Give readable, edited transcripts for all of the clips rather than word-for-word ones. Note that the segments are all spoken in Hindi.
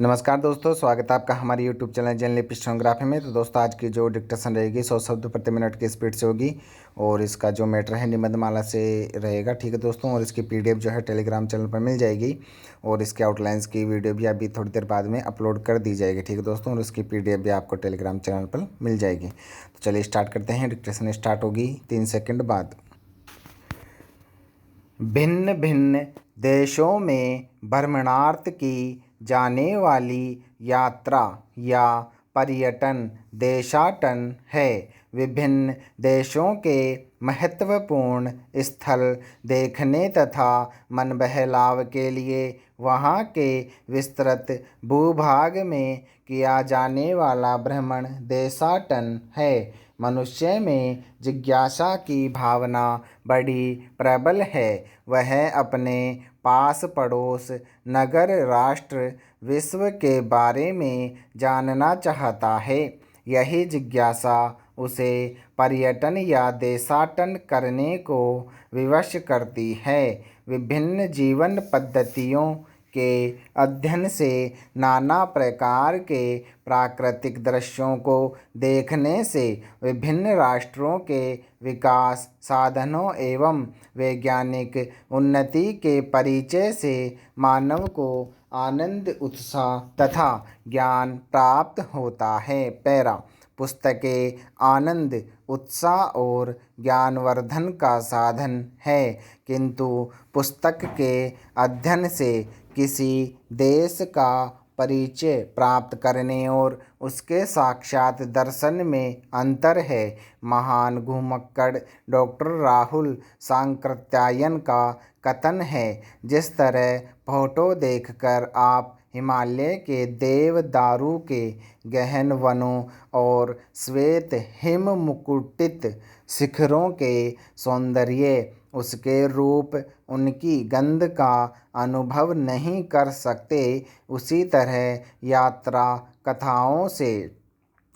नमस्कार दोस्तों, स्वागत है आपका हमारे यूट्यूब चैनल जनरल स्टेनोग्राफी में। तो दोस्तों आज की जो डिक्टेशन रहेगी 100 शब्द प्रति मिनट की स्पीड से होगी और इसका जो मैटर है निबंधमाला से रहेगा। ठीक है दोस्तों, और इसकी पीडीएफ जो है टेलीग्राम चैनल पर मिल जाएगी और इसके आउटलाइंस की वीडियो भी अभी थोड़ी देर बाद में अपलोड कर दी जाएगी। ठीक है दोस्तों, और इसकी पीडीएफ भी आपको टेलीग्राम चैनल पर मिल जाएगी। तो चलिए स्टार्ट करते हैं। डिक्टेशन स्टार्ट होगी 3 सेकेंड बाद। भिन्न भिन्न देशों में भ्रमणार्थ की जाने वाली यात्रा या पर्यटन देशाटन है। विभिन्न देशों के महत्वपूर्ण स्थल देखने तथा मन बहलाव के लिए वहाँ के विस्तृत भूभाग में किया जाने वाला भ्रमण देशाटन है। मनुष्य में जिज्ञासा की भावना बड़ी प्रबल है। वह अपने पास पड़ोस नगर राष्ट्र विश्व के बारे में जानना चाहता है। यही जिज्ञासा उसे पर्यटन या देशाटन करने को विवश करती है। विभिन्न जीवन पद्धतियों के अध्ययन से नाना प्रकार के प्राकृतिक दृश्यों को देखने से विभिन्न राष्ट्रों के विकास साधनों एवं वैज्ञानिक उन्नति के परिचय से मानव को आनंद उत्साह तथा ज्ञान प्राप्त होता है। पैरा पुस्तकें आनंद उत्साह और ज्ञानवर्धन का साधन है, किंतु पुस्तक के अध्ययन से किसी देश का परिचय प्राप्त करने और उसके साक्षात दर्शन में अंतर है। महान घुमक्कड़ डॉक्टर राहुल सांकृत्यायन का कथन है, जिस तरह फोटो देखकर आप हिमालय के देवदारू के गहन वनों और श्वेत हिम मुकुटित शिखरों के सौंदर्य, उसके रूप, उनकी गंध का अनुभव नहीं कर सकते, उसी तरह यात्रा कथाओं से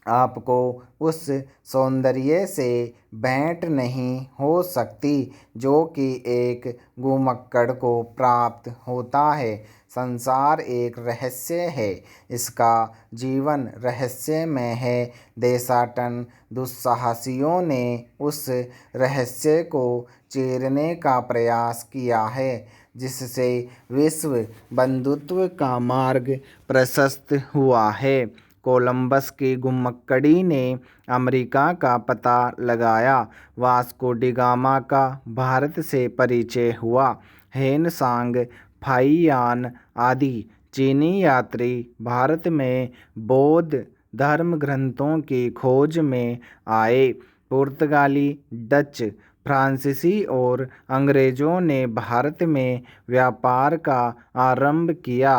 आपको उस सौंदर्य से भेंट नहीं हो सकती जो कि एक घुमक्कड़ को प्राप्त होता है। संसार एक रहस्य है, इसका जीवन रहस्यमय है। देशाटन दुस्साहसियों ने उस रहस्य को चीरने का प्रयास किया है, जिससे विश्व बंधुत्व का मार्ग प्रशस्त हुआ है। कोलंबस की घुमक्कड़ी ने अमेरिका का पता लगाया। वास्को डी गामा का भारत से परिचय हुआ। हेन सांग, फाहियान आदि चीनी यात्री भारत में बौद्ध धर्म ग्रंथों की खोज में आए। पुर्तगाली, डच, फ्रांसीसी और अंग्रेज़ों ने भारत में व्यापार का आरंभ किया।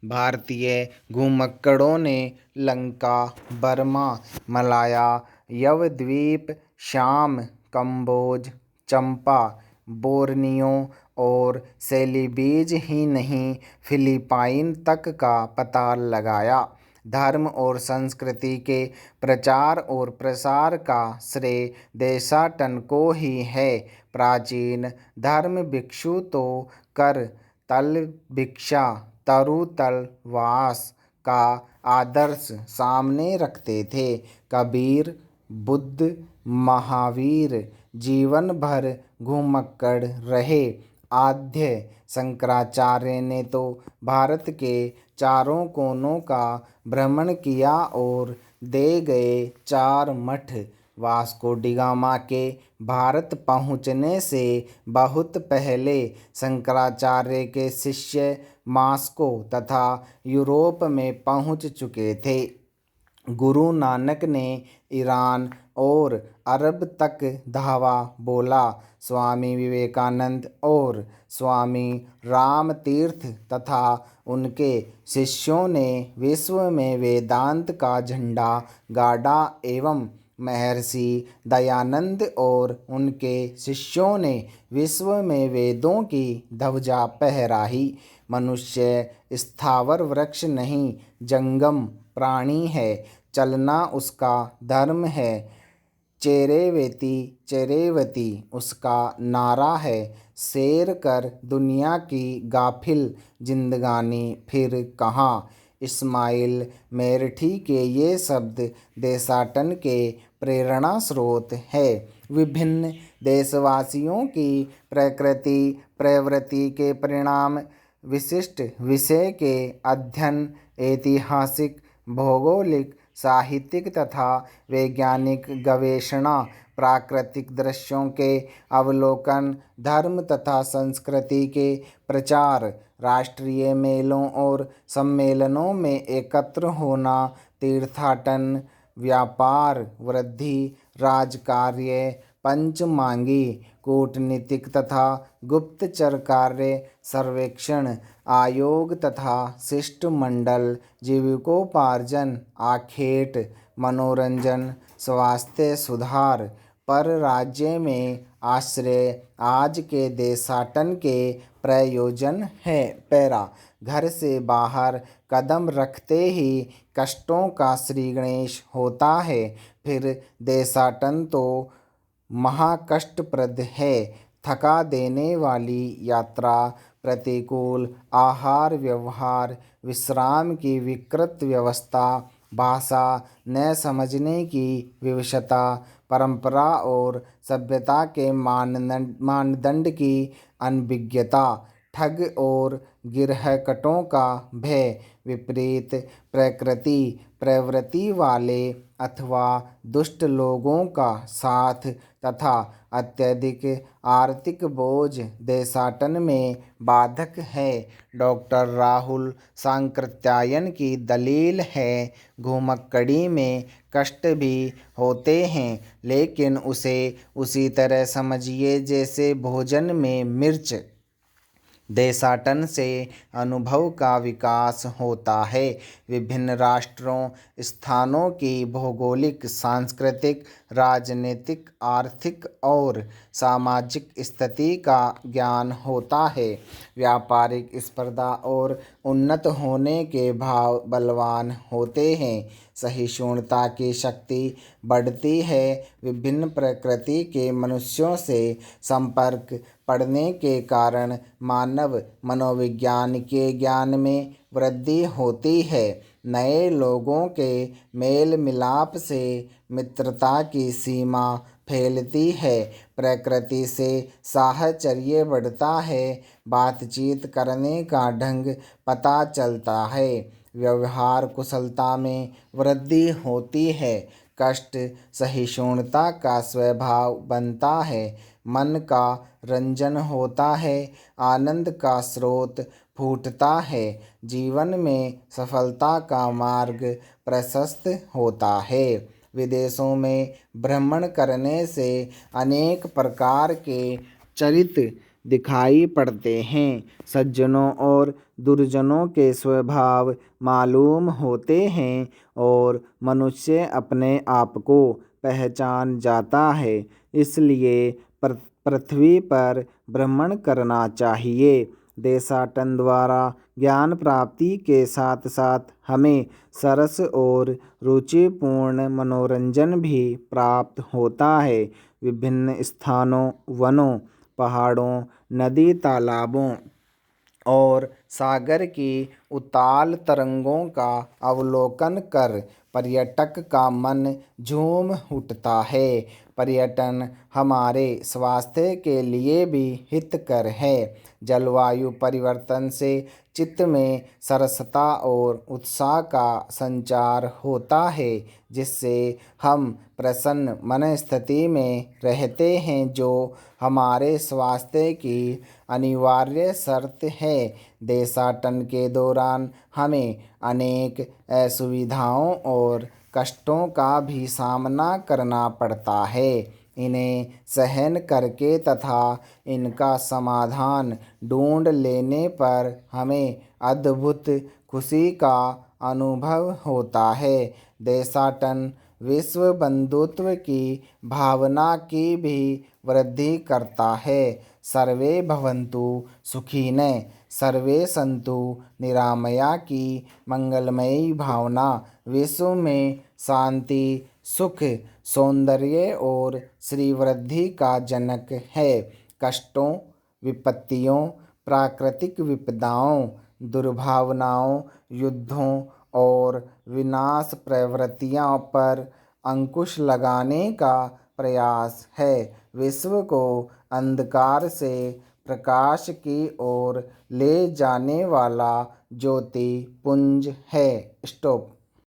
भारतीय घुमक्कड़ों ने लंका, बर्मा, मलाया, यवद्वीप, शाम, कंबोज, चंपा, बोर्नियो और सेलिबीज ही नहीं, फिलीपाइन तक का पता लगाया। धर्म और संस्कृति के प्रचार और प्रसार का श्रेय देशाटन को ही है। प्राचीन धर्म भिक्षु तो कर तल भिक्षा तरुतल वास का आदर्श सामने रखते थे। कबीर, बुद्ध, महावीर जीवन भर घुमक्कड़ रहे। आद्य शंकराचार्य ने तो भारत के चारों कोनों का भ्रमण किया और दे गए 4 मठ। वास्को डी गामा के भारत पहुँचने से बहुत पहले शंकराचार्य के शिष्य मास्को तथा यूरोप में पहुँच चुके थे। गुरु नानक ने ईरान और अरब तक धावा बोला। स्वामी विवेकानंद और स्वामी रामतीर्थ तथा उनके शिष्यों ने विश्व में वेदांत का झंडा गाड़ा एवं महर्षि दयानंद और उनके शिष्यों ने विश्व में वेदों की ध्वजा फहराई। मनुष्य स्थावर वृक्ष नहीं, जंगम प्राणी है। चलना उसका धर्म है। चेरेवेति चेरेवती उसका नारा है। सैर कर दुनिया की गाफिल जिंदगानी फिर कहाँ। इस्माइल मेरठी के ये शब्द देशाटन के प्रेरणा स्रोत है। विभिन्न देशवासियों की प्रकृति प्रवृत्ति के परिणाम विशिष्ट विषय के अध्ययन ऐतिहासिक भौगोलिक साहित्यिक तथा वैज्ञानिक गवेषणा प्राकृतिक दृश्यों के अवलोकन धर्म तथा संस्कृति के प्रचार राष्ट्रीय मेलों और सम्मेलनों में एकत्र होना तीर्थाटन व्यापार वृद्धि राजकार्य पंचमांगी कूटनीतिक तथा गुप्तचर कार्य सर्वेक्षण आयोग तथा शिष्टमंडल जीविकोपार्जन आखेट मनोरंजन स्वास्थ्य सुधार पर राज्य में आश्रय आज के देशाटन के प्रयोजन है। पैरा घर से बाहर कदम रखते ही कष्टों का श्री गणेश होता है, फिर देशाटन तो महाकष्टप्रद है। थका देने वाली यात्रा प्रतिकूल आहार व्यवहार विश्राम की विकृत व्यवस्था भाषा न समझने की विवशता परंपरा और सभ्यता के मानदंड की अनभिज्ञता ठग और गिरहकटों का भय विपरीत प्रकृति प्रवृत्ति वाले अथवा दुष्ट लोगों का साथ तथा अत्यधिक आर्थिक बोझ देशाटन में बाधक है। डॉक्टर राहुल सांकृत्यायन की दलील है घुमक्कड़ी में कष्ट भी होते हैं, लेकिन उसे उसी तरह समझिए जैसे भोजन में मिर्च। देशाटन से अनुभव का विकास होता है। विभिन्न राष्ट्रों स्थानों की भौगोलिक सांस्कृतिक राजनीतिक आर्थिक और सामाजिक स्थिति का ज्ञान होता है। व्यापारिक स्पर्धा और उन्नत होने के भाव बलवान होते हैं। सहिष्णुता की शक्ति बढ़ती है। विभिन्न प्रकृति के मनुष्यों से संपर्क पड़ने के कारण मानव मनोविज्ञान के ज्ञान में वृद्धि होती है। नए लोगों के मेल मिलाप से मित्रता की सीमा फैलती है। प्रकृति से साहचर्य बढ़ता है। बातचीत करने का ढंग पता चलता है। व्यवहार कुशलता में वृद्धि होती है। कष्ट सहिष्णुता का स्वभाव बनता है। मन का रंजन होता है। आनंद का स्रोत फूटता है। जीवन में सफलता का मार्ग प्रशस्त होता है। विदेशों में भ्रमण करने से अनेक प्रकार के चरित्र दिखाई पड़ते हैं। सज्जनों और दुर्जनों के स्वभाव मालूम होते हैं और मनुष्य अपने आप को पहचान जाता है। इसलिए पृथ्वी पर भ्रमण करना चाहिए। देशाटन द्वारा ज्ञान प्राप्ति के साथ साथ हमें सरस और रुचिपूर्ण मनोरंजन भी प्राप्त होता है। विभिन्न स्थानों वनों पहाड़ों नदी तालाबों और सागर की उताल तरंगों का अवलोकन कर पर्यटक का मन झूम उठता है। पर्यटन हमारे स्वास्थ्य के लिए भी हितकर है। जलवायु परिवर्तन से चित्त में सरसता और उत्साह का संचार होता है, जिससे हम प्रसन्न मन स्थिति में रहते हैं, जो हमारे स्वास्थ्य की अनिवार्य शर्त है। देशाटन के दौरान हमें अनेक असुविधाओं और कष्टों का भी सामना करना पड़ता है। इन्हें सहन करके तथा इनका समाधान ढूंढ लेने पर हमें अद्भुत खुशी का अनुभव होता है। देशाटन विश्व बंधुत्व की भावना की भी वृद्धि करता है। सर्वे भवन्तु सुखिनः सर्वे सन्तु निरामया की मंगलमयी भावना विश्व में शांति सुख सौंदर्य और श्रीवृद्धि का जनक है। कष्टों विपत्तियों प्राकृतिक विपदाओं दुर्भावनाओं, युद्धों और विनाश प्रवृत्तियों पर अंकुश लगाने का प्रयास है। विश्व को अंधकार से प्रकाश की ओर ले जाने वाला ज्योति पुंज है। स्टॉप।